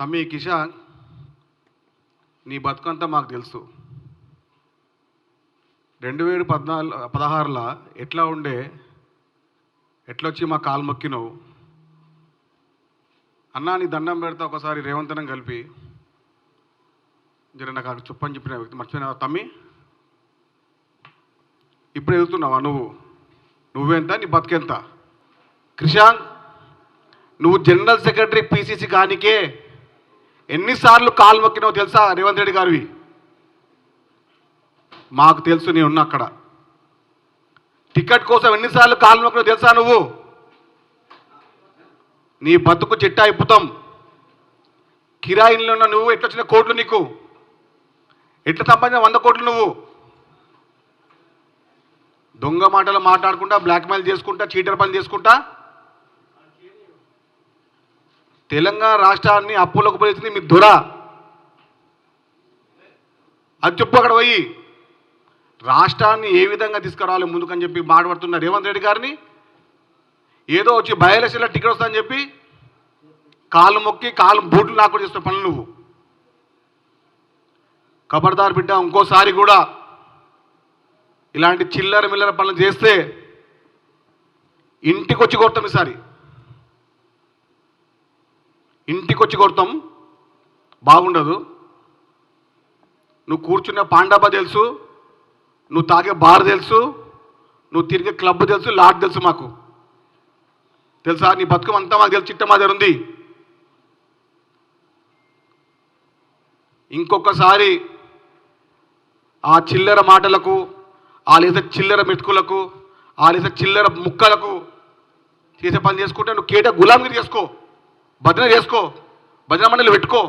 తమ్మి కిషాన్, నీ బతుకంతా మాకు తెలుసు. 2016లో ఎట్లా ఉండే, ఎట్లొచ్చి మా కాలు మొక్కినవు అన్నా. నీ దండం పెడతా ఒకసారి రేవంతనం కలిపి జర నాకు చెప్పని చెప్పిన వ్యక్తి మర్చిపోయినా తమ్మి. ఇప్పుడు ఎదుగుతున్నావా నువ్వెంత, నీ బతుకెంత? క్రిషాంక్, నువ్వు జనరల్ సెక్రటరీ పిసిసి కానికే ఎన్నిసార్లు కాలు మొక్కినావు తెలుసా రేవంత్ రెడ్డి గారివి? మాకు తెలుసు, నేను ఉన్నా అక్కడ. టికెట్ కోసం ఎన్నిసార్లు కాలు మొక్కినావు తెలుసా నువ్వు? నీ బతుకు చిట్టా ఇప్పుతాం. కిరాయిల్లో ఉన్న నువ్వు ఎట్లొచ్చిన కోట్లు, నీకు ఎట్లా సంపాదించిన 100 కోట్లు నువ్వు? దొంగ మాటలు మాట్లాడుకుంటా, బ్లాక్మెయిల్ చేసుకుంటా, చీటర్ పని చేసుకుంటా తెలంగాణ రాష్ట్రాన్ని అప్పులకు పోయింది మీ దొర. అది చెప్పు అక్కడ పోయి. రాష్ట్రాన్ని ఏ విధంగా తీసుకురావాలి ముందుకని చెప్పి మాట్లాడుతున్న రేవంత్ రెడ్డి గారిని ఏదో వచ్చి బై ఎలక్షన్లో టికెట్ వస్తుందని చెప్పి కాలు మొక్కి కాలు బూట్లు నాకు చేస్తున్న పనులు నువ్వు. ఖబర్దార్ బిడ్డ, ఇంకోసారి కూడా ఇలాంటి చిల్లర మిల్లర పనులు చేస్తే ఇంటికి వచ్చి కొడతాం. ఈసారి ఇంటికి వచ్చి కొడతాం, బాగుండదు. నువ్వు కూర్చున్న పాండాబా తెలుసు, నువ్వు తాగే బార్ తెలుసు, నువ్వు తిరిగే క్లబ్ తెలుసు, లాట్ తెలుసు, మాకు తెలుసా? నీ బతుకం అంతా మాకు తెలుసు, చిట్ట మా దగ్గర ఉంది. ఇంకొకసారి ఆ చిల్లర మాటలకు, ఆ లేదా చిల్లర మెతుకులకు, ఆ లేదా చిల్లర ముక్కలకు చేసే పని చేసుకుంటే నువ్వు కేట గులాంగిరి చేసుకో, భజన చేసుకో, భజన మండలి పెట్టుకో.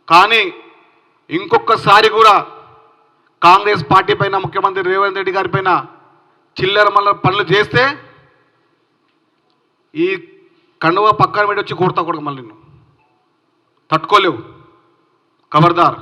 కానీ ఇంకొకసారి కూడా కాంగ్రెస్ పార్టీ పైన, ముఖ్యమంత్రి రేవంత్ రెడ్డి గారి పైన చిల్లర మల్ల పనులు చేస్తే ఈ కండువ పక్కన పెట్టి వచ్చి కొడతా కొడుకు మళ్ళీ నిన్ను తట్టుకోలేవు. ఖబర్దార్.